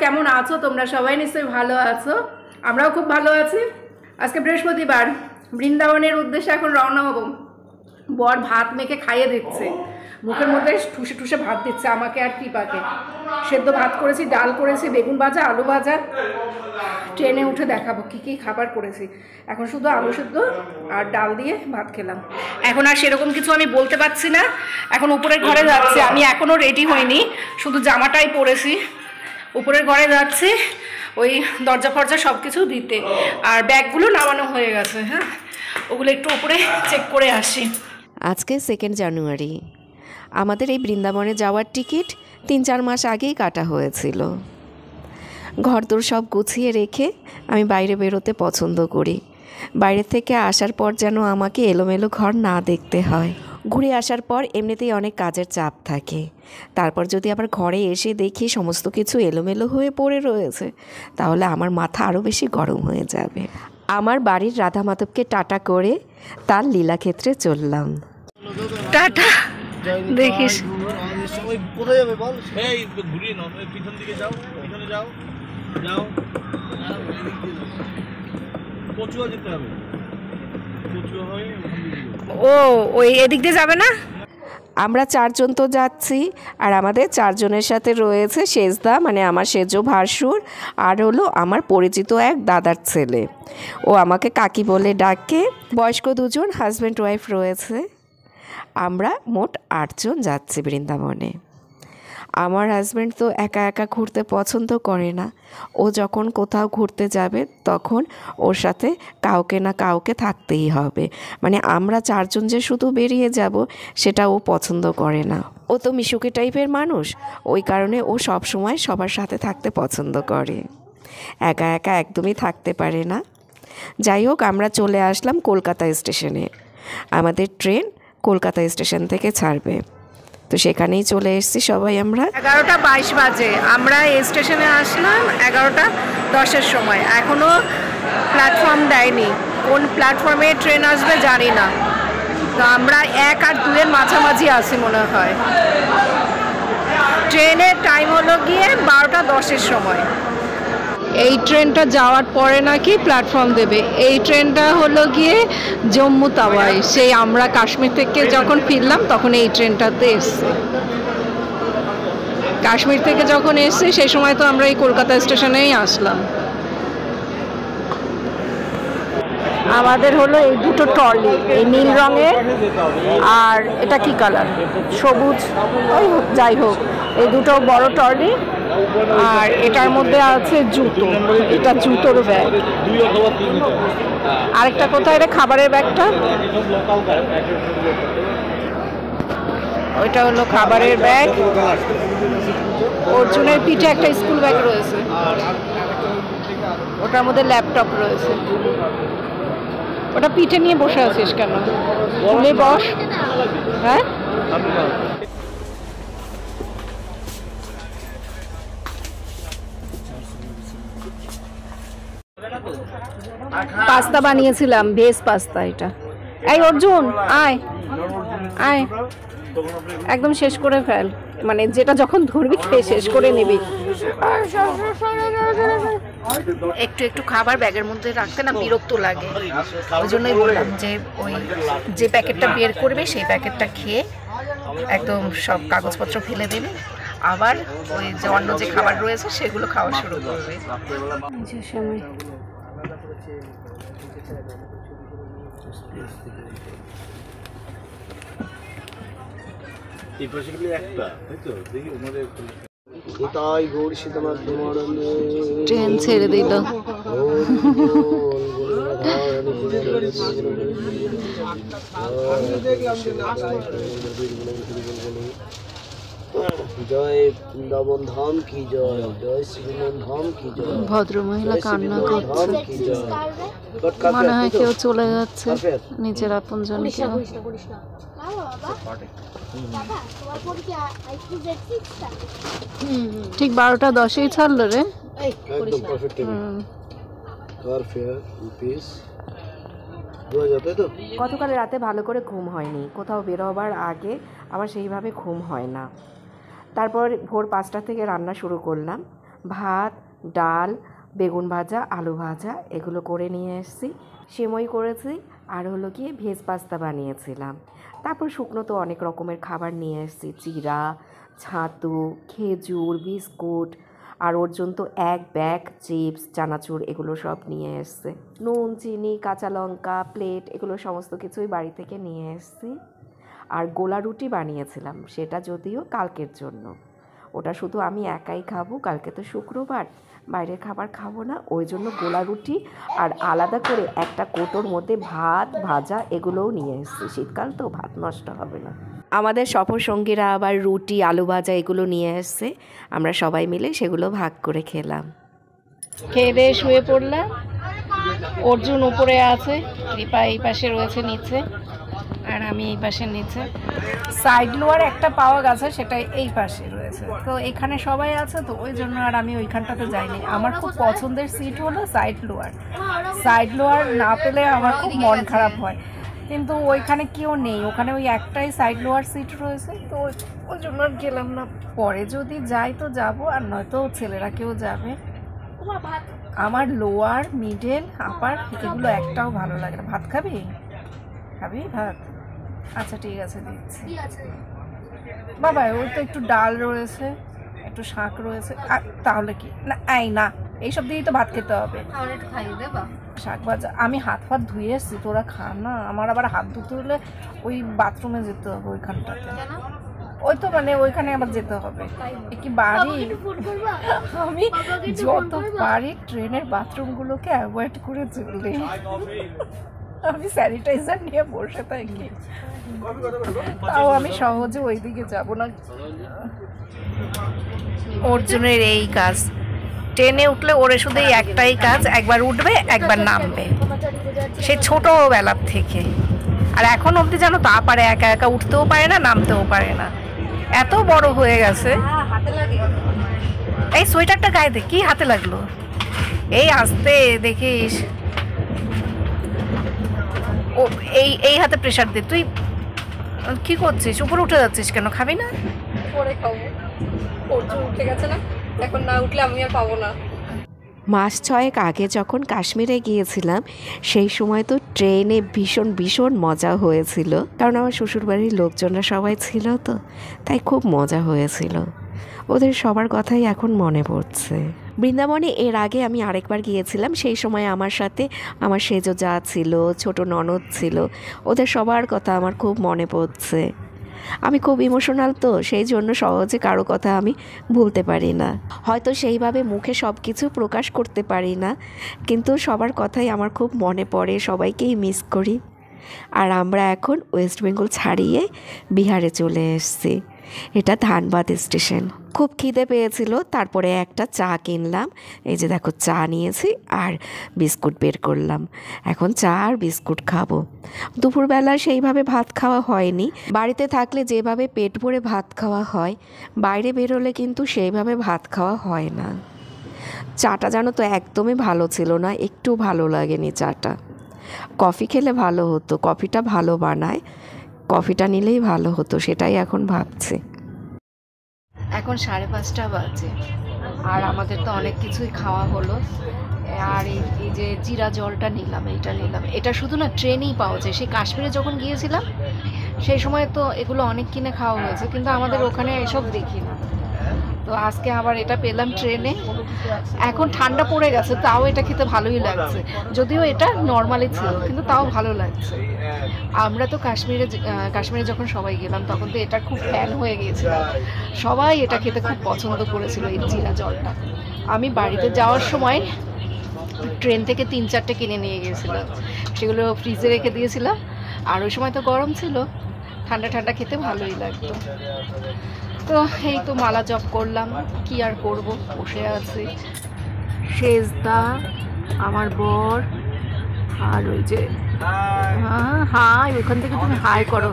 কেমন আছো তোমরা? সবাই নিশ্চয়ই ভালো আছো, আমরাও খুব ভালো আছি। আজকে বৃহস্পতিবার, বৃন্দাবনের উদ্দেশ্যে এখন রওনা হব। বর ভাত মেখে খাইয়ে দিচ্ছে, মুখের মধ্যে ঠুসে ঠুসে ভাত দিচ্ছে আমাকে আর কৃপাকে। সেদ্ধ ভাত করেছি, ডাল করেছি, বেগুন ভাজা, আলু ভাজা। ট্রেনে উঠে দেখাবো কী কী খাবার করেছি। এখন শুধু আলু সেদ্ধ আর ডাল দিয়ে ভাত খেলাম। এখন আর সেরকম কিছু আমি বলতে পারছি না। এখন উপরের ঘরে যাচ্ছি, আমি এখনও রেডি হইনি, শুধু জামাটাই পরেছি। উপরের ঘরে যাচ্ছি ওই দরজা ফরজা সব কিছু দিতে, আর ব্যাগগুলো নামানো হয়ে গেছে। হ্যাঁ, ওগুলো একটু উপরে চেক করে আসি। আজকে 2 জানুয়ারি। আমাদের এই বৃন্দাবনে যাওয়ার টিকিট 3-4 মাস আগেই কাটা হয়েছিল। ঘরদোর সব গুছিয়ে রেখে আমি বাইরে বেরোতে পছন্দ করি। বাইরে থেকে আসার পর যেন আমাকে এলোমেলো ঘর না দেখতে হয়। ঘুরে আসার পর এমনিতেই অনেক কাজের চাপ থাকে, তারপর যদি আবার ঘরে এসে দেখি সমস্ত কিছু এলোমেলো হয়ে পড়ে রয়েছে, তাহলে আমার মাথা আরও বেশি গরম হয়ে যাবে। আমার বাড়ির রাধা মাধবকে টাটা করে তার লীলাক্ষেত্রে চললাম। টাটা। দেখিস কোথায় যাবে বল? এই ঘুরিয়ে নাও, পিছন দিকে যাও, পিছনে যাও, যাও। কচুয়া যেতে হবে, কচুয়া হয়ে ও ওই এদিক দিয়ে যাবে না? আমরা 4 জন তো যাচ্ছি, আর আমাদের 4 জনের সাথে রয়েছে সেজদা, মানে আমার সেজ ভাসুর, আর হলো আমার পরিচিত এক দাদার ছেলে, ও আমাকে কাকি বলে ডাকে। বয়স্ক 2 জন হাজব্যান্ড ওয়াইফ রয়েছে। আমরা মোট 8 জন যাচ্ছি বৃন্দাবনে। আমার হাজব্যান্ড তো একা একা ঘুরতে পছন্দ করে না। ও যখন কোথাও ঘুরতে যাবে তখন ওর সাথে কাউকে না কাউকে থাকতেই হবে। মানে আমরা 4 জন যে শুধু বেরিয়ে যাব সেটা ও পছন্দ করে না। ও তো মিশুকে টাইপের মানুষ, ওই কারণে ও সব সময় সবার সাথে থাকতে পছন্দ করে, একা একা একদমই থাকতে পারে না। যাই হোক, আমরা চলে আসলাম কলকাতা স্টেশনে। আমাদের ট্রেন কলকাতা স্টেশন থেকে ছাড়বে, তো সেখানেই চলে এসেছি সবাই। আমরা 11:22 বাজে আমরা এই স্টেশনে আসলাম 11:10-এর সময়। এখনও প্ল্যাটফর্ম দেয়নি, কোন প্ল্যাটফর্মে ট্রেন আসবে জানি না। তো আমরা 1 আর 2 এর মাঝামাঝি আছি মনে হয়। ট্রেনের টাইম হলো গিয়ে 12:10-এর সময়। এই ট্রেনটা যাওয়ার পরে নাকি প্ল্যাটফর্ম দেবে। এই ট্রেনটা হলো গিয়ে জম্মু তাওয়াই, সেই আমরা কাশ্মীর থেকে যখন ফিরলাম তখন এই ট্রেনটাতে এসছে। কাশ্মীর থেকে যখন এসছে সেই সময় তো আমরা এই কলকাতা স্টেশনেই আসলাম। আমাদের হলো এই দুটো ট্রলি, এই নীল রঙের আর এটা কি কালার, সবুজ, ওই যাই হোক, এই দুটো বড় ট্রলি। আর এটার মধ্যে আছে জুতো, এটা জুতোর ব্যাগ। আরেকটা কোথায় রে খাবারের ব্যাগটা? ওইটা হলো খাবারের ব্যাগ। অর্জুনের পিঠে একটা স্কুল ব্যাগ রয়েছে, ওটার মধ্যে ল্যাপটপ রয়েছে। ওটা পিঠে নিয়ে বসে আছিস কেন? তুলে বস। হ্যাঁ, পাস্তা বানিয়েছিলাম, ভেজ পাস্তা। এটা এই অর্জুন আয় আয়, একদম শেষ করে ফেল, মানে যেটা যখন ধরবি খেয়ে শেষ করে নিবি। একটু একটু খাবার ব্যাগের মধ্যে রাখতে না বিরক্ত লাগে, ওই জন্যই বললাম যে ওই যে প্যাকেটটা বের করবে সেই প্যাকেটটা খেয়ে একদম সব কাগজপত্র ফেলে দেবে, আবার ওই যে অন্য যে খাবার রয়েছে সেগুলো খাওয়া শুরু করবে। ট্রেন ছেড়ে দিল। জয় বৃন্দাবন ধাম কি জয়, জয় শ্রীবৃন্দাবন ধাম কি জয়। ভদ্রমহিলা কান্না করছে, মনে হয় কেউ চলে যাচ্ছে নিজের আপনজনকে। ঠিক 12:10-এই ছাড়লো রে। গতকাল রাতে ভালো করে ঘুম হয়নি, কোথাও বেরোবার আগে আমার সেইভাবে ঘুম হয় না। তারপর ভোর 5টা থেকে রান্না শুরু করলাম। ভাত, ডাল, বেগুন ভাজা, আলু ভাজা এগুলো করে নিয়ে এসেছি। সেমই করেছি আর হলো কি ভেজ পাস্তা বানিয়েছিলাম। তারপর শুকনো তো অনেক রকমের খাবার নিয়ে এসেছি, চিড়া, ছাতু, খেজুর, বিস্কুট, আর ওর জন্য তো এক ব্যাগ চিপস, চানাচুর এগুলো সব নিয়ে এসছে। নুন, চিনি, কাঁচা লঙ্কা, প্লেট এগুলো সমস্ত কিছুই বাড়ি থেকে নিয়ে এসছি। আর গোলা রুটি বানিয়েছিলাম, সেটা যদিও কালকের জন্য, ওটা শুধু আমি একাই খাবো, কালকে তো শুক্রবার, বাইরের খাবার খাবো না, ওই জন্য গোলা রুটি আর আলাদা করে একটা কোটোর মধ্যে ভাত, ভাজা এগুলোও নিয়ে এসছি। শীতকাল তো ভাত নষ্ট হবে না। আমাদের সফর সঙ্গীরা আবার রুটি, আলু ভাজা এগুলো নিয়ে এসছে, আমরা সবাই মিলে সেগুলো ভাগ করে খেলাম। খেয়ে দিয়ে শুয়ে পড়লাম। অর্জুন উপরে আছে, কৃপা এই পাশে রয়েছে নিচে, আর আমি এই পাশে নিচে। সাইড লোয়ার একটা পাওয়া গেছে, সেটা এই পাশে রয়েছে। তো এখানে সবাই আছে তো ওই জন্য আর আমি ওইখানটাতে যাইনি। আমার খুব পছন্দের সিট হলো সাইড লোয়ার। সাইড লোয়ার না পেলে আমার খুব মন খারাপ হয়, কিন্তু ওইখানে কেউ নেই, ওখানে ওই একটাই সাইড লোয়ার সিট রয়েছে। তো ওই জন্য আর গেলাম না। পরে যদি যাই তো যাবো, আর নয়তো ছেলেরা কেউ যাবে। আমার লোয়ার, মিডল, আপার এগুলো একটাও ভালো লাগে না। ভাত খাবি? খাবি ভাত? আচ্ছা ঠিক আছে, দিচ্ছি। বাবা ওই তো একটু ডাল রয়েছে, একটু শাক রয়েছে, আর তাহলে কি না, এই না এইসব দিয়েই তো ভাত খেতে হবে। শাক ভাজা আমি হাত ফাত ধুয়ে এসছি, তোরা খা না। আমার আবার হাত ধুতে হলে ওই বাথরুমে যেতে হবে ওইখানটাতে, ওই তো মানে ওইখানে আবার যেতে হবে। কি বাড়ি, আমি যত পারি ট্রেনের বাথরুমগুলোকে অ্যাভয়েড করে চলি। আমি স্যানিটাইজার নিয়ে বসে থাকি, তাও আমি সহজে ওইদিকে যাব না। অর্জুনের এই কাজ, ট্রেনে উঠলে ওরে শুধু এই একটাই কাজ, একবার উঠবে একবার নামবে, সে ছোটবেলার থেকে। আর এখন অবধি জানো তা পারে, একা একা উঠতেও পারে না, নামতেও পারে না, এত বড় হয়ে গেছে। এই সোয়েটারটা গায়ে দে, কি হাতে লাগলো? এই আসতে দেখিস, ও এই হাতে প্রেশার দে। তুই কি করছিস? উপরে উঠে যাচ্ছিস কেন? খাবি না? পরে খাবো, অর্জুন উঠে গেছে না, এখন না উঠলে আমি আর পাবো না। মাস 6 আগে যখন কাশ্মীরে গিয়েছিলাম, সেই সময় তো ট্রেনে ভীষণ ভীষণ মজা হয়েছিল, কারণ আমার শ্বশুরবাড়ির লোকজনরা সবাই ছিল তো, তাই খুব মজা হয়েছিল। ওদের সবার কথাই এখন মনে পড়ছে। বৃন্দাবনে এর আগে আমি আরেকবার গিয়েছিলাম, সেই সময় আমার সাথে আমার সেজো যা ছিল, ছোট ননদ ছিল, ওদের সবার কথা আমার খুব মনে পড়ছে। আমি খুব ইমোশনাল তো, সেই জন্য সহজে কারো কথা আমি ভুলতে পারি না। হয়তো সেইভাবে মুখে সব কিছু প্রকাশ করতে পারি না, কিন্তু সবার কথাই আমার খুব মনে পড়ে, সবাইকেই মিস করি। আর আমরা এখন ওয়েস্ট বেঙ্গল ছাড়িয়ে বিহারে চলে এসেছি। এটা ধানবাদ স্টেশন। খুব খিদে পেয়েছিল, তারপরে একটা চা কিনলাম। এই যে দেখো চা নিয়েছি আর বিস্কুট বের করলাম, এখন চা আর বিস্কুট খাবো। দুপুরবেলা সেইভাবে ভাত খাওয়া হয়নি, বাড়িতে থাকলে যেভাবে পেট ভরে ভাত খাওয়া হয়, বাইরে বেরোলে কিন্তু সেইভাবে ভাত খাওয়া হয় না। চাটা জানো তো একদমই ভালো ছিল না, একটু ভালো লাগেনি চাটা। কফি খেলে ভালো হতো, কফিটা ভালো বানায়, কফিটা নিলেই ভালো হতো, সেটাই এখন ভাবছি। এখন 5:30 বাজে, আর আমাদের তো অনেক কিছুই খাওয়া হলো। আর এই যে জিরা জলটা নিলাম, এটা শুধু না ট্রেনেই পাওয়া যায়। সেই কাশ্মীরে যখন গিয়েছিলাম সেই সময় তো এগুলো অনেক কিনে খাওয়া হয়েছে, কিন্তু আমাদের ওখানে এসব দেখি না। তো আজকে আবার এটা পেলাম ট্রেনে। এখন ঠান্ডা পড়ে গেছে, তাও এটা খেতে ভালোই লাগছে, যদিও এটা নর্মালি ছিল, কিন্তু তাও ভালো লাগছে। আমরা তো কাশ্মীরে যখন সবাই গেলাম তখন তো এটা খুব ফ্যান হয়ে গিয়েছিল, সবাই এটা খেতে খুব পছন্দ করেছিল, এই জিরা জলটা। আমি বাড়িতে যাওয়ার সময় ট্রেন থেকে 3-4টে কিনে নিয়ে গিয়েছিলাম, সেগুলো ফ্রিজে রেখে দিয়েছিলাম। আর ওই সময় তো গরম ছিল, ঠান্ডা ঠান্ডা খেতে ভালোই লাগতো। তো এই তো মালা জপ করলাম, কি আর করব, বসে আছি। শেষদা, আমার বর, আর ওই যে হাই, ওখান থেকে তুমি হাই করো।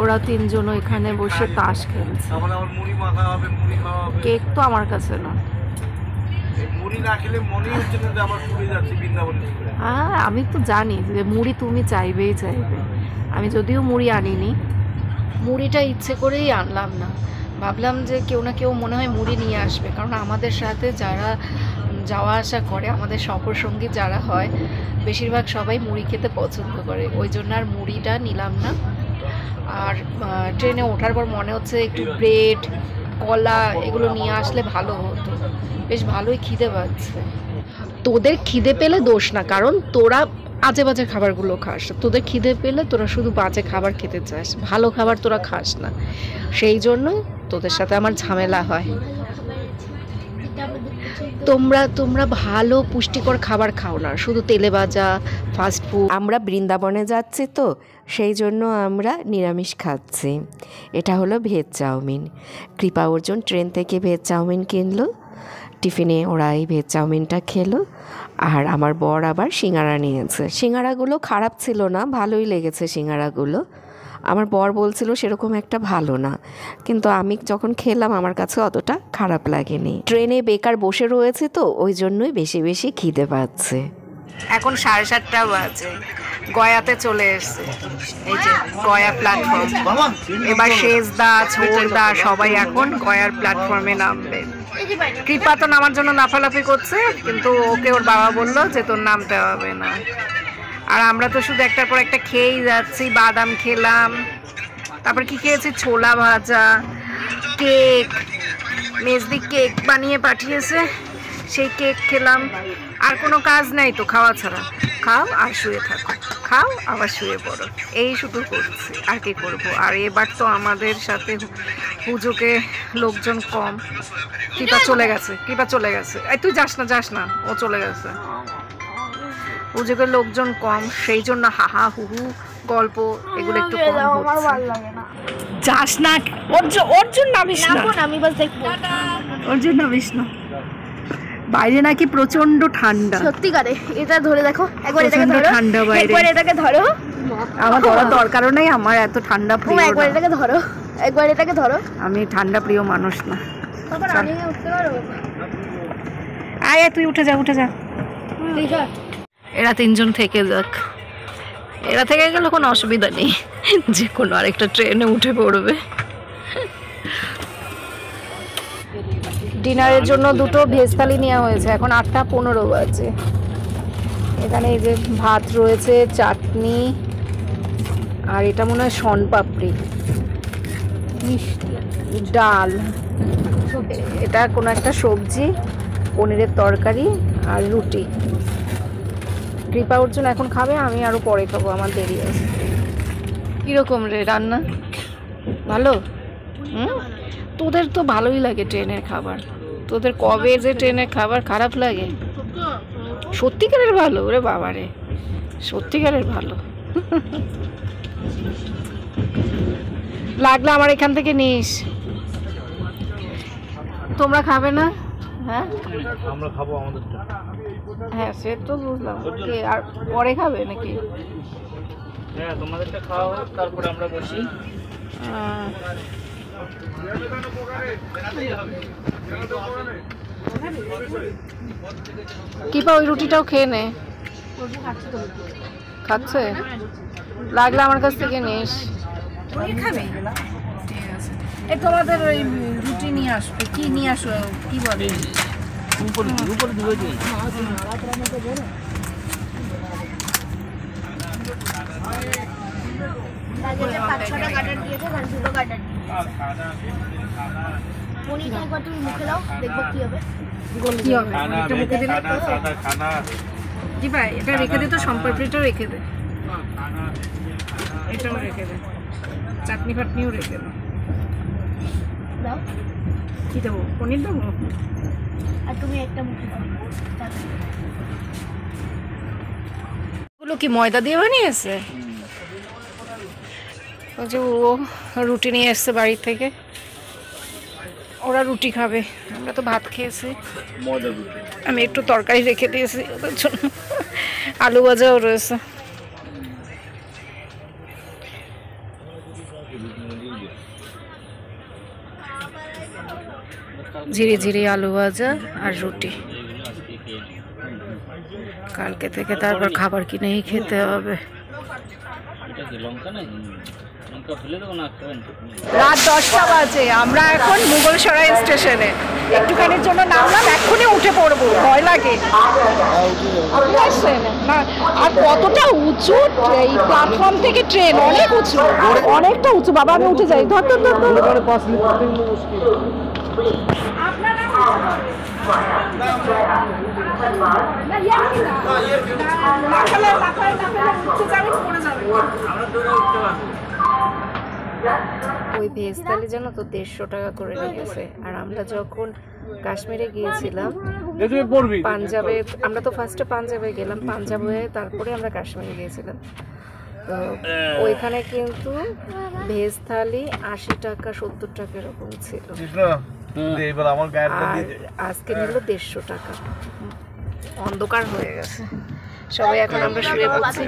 ওরা 3জন ওইখানে বসে তাস খেলছে। কেক তো আমার কাছে না। হ্যাঁ আমি তো জানি যে মুড়ি তুমি চাইবে। আমি যদিও মুড়ি আনিনি, মুড়িটা ইচ্ছে করেই আনলাম না, ভাবলাম যে কেউ না কেউ মনে হয় মুড়ি নিয়ে আসবে, কারণ আমাদের সাথে যারা যাওয়া আসা করে, আমাদের সফর সঙ্গী যারা হয়, বেশিরভাগ সবাই মুড়ি খেতে পছন্দ করে, ওই জন্য আর মুড়িটা নিলাম না। আর ট্রেনে ওঠার পর মনে হচ্ছে একটু ব্রেড, কলা এগুলো নিয়ে আসলে ভালো হতো, বেশ ভালোই খিদে পাচ্ছে। তোদের খিদে পেলে দোষ না, কারণ তোরা আজে বাজে খাবারগুলো খাস, তোদের খিদে পেলে তোরা শুধু বাজে খাবার খেতে চাস, ভালো খাবার তোরা খাস না, সেই জন্য তোদের সাথে আমার ঝামেলা হয়। তোমরা ভালো পুষ্টিকর খাবার খাও না, শুধু তেলে ভাজা ফাস্ট ফুড। আমরা বৃন্দাবনে যাচ্ছি তো সেই জন্য আমরা নিরামিষ খাচ্ছি। এটা হলো ভেজ চাউমিন। কৃপা অর্জুন ট্রেন থেকে ভেজ চাউমিন কিনলো, টিফিনে ওরা এই ভেজ চাউমিনটা খেলো, আর আমার বর আবার সিঙ্গারা নিয়েছে। সিঙ্গারাগুলো খারাপ ছিল না, ভালোই লেগেছে সিঙ্গারাগুলো। আমার বর বলছিল সেরকম একটা ভালো না, কিন্তু আমি যখন খেলাম আমার কাছে অতটা খারাপ লাগেনি। ট্রেনে বেকার বসে রয়েছে তো ওই জন্যই বেশি বেশি খিদে পাচ্ছে। এখন 7:30 বাজে, গয়াতে চলে এসছে, এই যে গয়া প্ল্যাটফর্ম। এবার শেষদা, ছোড়দা সবাই এখন গয়ার প্ল্যাটফর্মে নামবে। কৃপা তো নামার জন্য লাফালাফি করছে, কিন্তু ওকে ওর বাবা বললো যে তোর নামতে হবে না। আর আমরা তো শুধু একটার পর একটা খেয়েই যাচ্ছি। বাদাম খেলাম, তারপর কি খেয়েছি, ছোলা ভাজা, কেক, মেজদি কেক বানিয়ে পাঠিয়েছে, সেই কেক খেলাম। আর কোনো কাজ নাই তো খাওয়া ছাড়া, খাও আর শুয়ে থাকো, খাও আবার শুয়ে পড়ো, এই শুধু করছি, আর কি করবো। আর এবার তো আমাদের সাথে পুজোকে লোকজন কম। কৃপা চলে গেছে, এই তুই যাস না, ও চলে গেছে। পুজোকে লোকজন কম, সেই জন্য হাহা হুহু গল্প এগুলো একটু কম হচ্ছে। যাস না, অর্জুন নামিস না, আমি বাস দেখবো। অর্জুন নামিস না, বাইরে নাকি প্রচন্ড ঠান্ডা। সত্যিকারে এটা ধরে দেখো, একবার এটাকে প্রচন্ড ধরো, ঠান্ডা বাইরে। একবার এটাকে ধরো। আমার ধরার দরকারও নেই, আমার এত ঠান্ডা প্রিয় একবার না। এটাকে ধরো, একবার এটাকে ধরো। আমি ঠান্ডা প্রিয় মানুষ না। তারপর আমি উঠতে পারবো। আয় তুই উঠে যা। ঠিক আছে, এরা 3জন থেকে যাক, এরা থেকে গেলে কোনো অসুবিধা নেই, যে কোনো আরেকটা ট্রেনে উঠে পড়বে। ডিনারের জন্য 2টো ভেজ থালি নেওয়া হয়েছে, এখন 8:15 বাজে। এখানে এই যে ভাত রয়েছে, চাটনি, আর এটা মনে হয় শনপাপড়ি, ডাল, এটা কোনো একটা সবজি, পনিরের তরকারি আর রুটি। কৃপা অর্জুন এখন খাবে, আমি আরও পরে খাবো, আমার দেরি আছে। কীরকম রে রান্না? ভালো? তোদের তো ভালোই লাগে ট্রেনের খাবার, তোদের কবে যে ট্রেনের খাবার খারাপ লাগে? সত্যিকারের ভালো রে বাবা রে, সত্যিকারের ভালো। লাগলে আমার এখান থেকে নিস। তোমরা খাবে না? হ্যাঁ আমরা খাবো আমাদেরটা। হ্যাঁ সে তো বুঝলাম, আর পরে খাবে নাকি? হ্যাঁ তোমাদেরটা খাওয়া হোক, তারপরে আমরা বসি। কিপা ওই রুটিটাও খেয়ে নে। খাচ্ছে? লাগলে আমার কাছ থেকে নিস। এই তোমাদের ওই রুটি নিয়ে আসবে, কি নিয়ে আসো, কি বলে? উপরে দিবে কি? মুখে দাও, দেখবো কি হবে। কি হবে? এটা মুখে দিলে কি ভাই, এটা রেখে দে তো, সম্পাপড়িটাও রেখে দে, এটাও রেখে দে, চাটনি ফাটনিও রেখে দে। দাও, কি দেবো? পনির দেবো? আর তুমি একটা মুখে দাও। এগুলো কি ময়দা দিয়ে বানিয়েছে? ওই যে ও রুটি নিয়ে এসছে বাড়ি থেকে, ওরা রুটি খাবে, আমরা তো ভাত খেয়েছি। আমি একটু তরকারি রেখে দিয়েছি ওদের জন্য, আলু ভাজাও রয়েছে। ঝিরি ঝিরি আলু ভাজা আর রুটি। কালকে থেকে তারপর খাবার কিনেই খেতে হবে। এটা কি লঙ্কা নাকি? রাত 10টা বাজে, আমরা এখন মুঘলসরাই স্টেশনে একটুখানির জন্য নামলাম, এক্ষুনি উঠে পড়বো, ভয় লাগে। আপনি আসছেন না? আর কতটা উঁচু এই প্ল্যাটফর্ম থেকে ট্রেন, অনেক উঁচু, অনেকটা উঁচু। বাবা আমি উঠে যাই, ধর ধর ধর ধর। ওই ভেজ থালি জানো তো 150 টাকা করে লেগেছে। আর আমরা যখন কাশ্মীরে গিয়েছিলাম পাঞ্জাবে, আমরা তো ফার্স্টে পাঞ্জাবে গেলাম, পাঞ্জাব হয়ে তারপরে আমরা কাশ্মীরে গিয়েছিলাম। তো ওইখানে কিন্তু ভেজ থালি 80 টাকা 70 টাকা এরকম ছিল, আর আজকে নিল 150 টাকা। অন্ধকার হয়ে গেছে সবাই, এখন আমরা শুয়ে পড়ছি।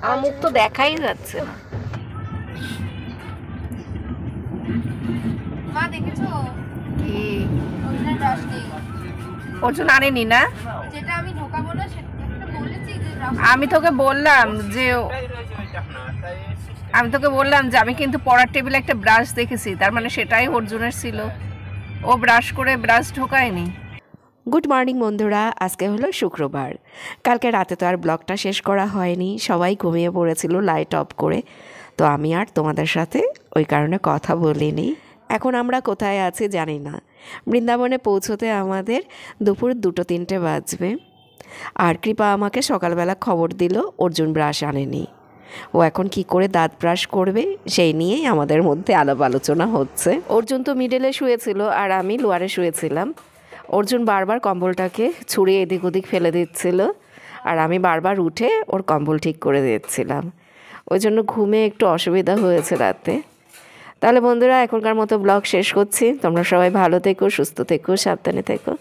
আমার মুখ তো দেখাই যাচ্ছে না। মা দেখেছো কি ওখানে ব্রাশ নেই, অর্জুন আনেনি না? যেটা আমি ঢোকাবো না সেটা বলেছি যে আমি তোকে বললাম যে আমি কিন্তু পড়ার টেবিলে একটা ব্রাশ দেখেছি, তার মানে সেটাই অর্জুনের ছিল, ও ব্রাশ করে ব্রাশ ঢোকায়নি। গুড মর্নিং বন্ধুরা, আজকে হলো শুক্রবার। কালকে রাতে তো আর ব্লগটা শেষ করা হয়নি, সবাই ঘুমিয়ে পড়েছিল লাইট অফ করে, তো আমি আর তোমাদের সাথে ওই কারণে কথা বলিনি। এখন আমরা কোথায় আছি জানি না। বৃন্দাবনে পৌঁছতে আমাদের দুপুর 2-3 বাজবে। আর কৃপা আমাকে সকালবেলা খবর দিল অর্জুন ব্রাশ আনেনি। ও এখন কি করে দাঁত ব্রাশ করবে সেই নিয়েই আমাদের মধ্যে আলাপ আলোচনা হচ্ছে। অর্জুন তো মিডলে শুয়েছিল আর আমি লোয়ারে শুয়েছিলাম। অর্জুন বারবার কম্বলটাকে ছুঁড়ে এদিক ওদিক ফেলে দিচ্ছিল, আর আমি বারবার উঠে ওর কম্বল ঠিক করে দিচ্ছিলাম। ওই জন্য ঘুমে একটু অসুবিধা হয়েছে রাতে। তাহলে বন্ধুরা এখনকার মতো ব্লগ শেষ করছি। তোমরা সবাই ভালো থেকো, সুস্থ থেকো, সাবধানে থেকো।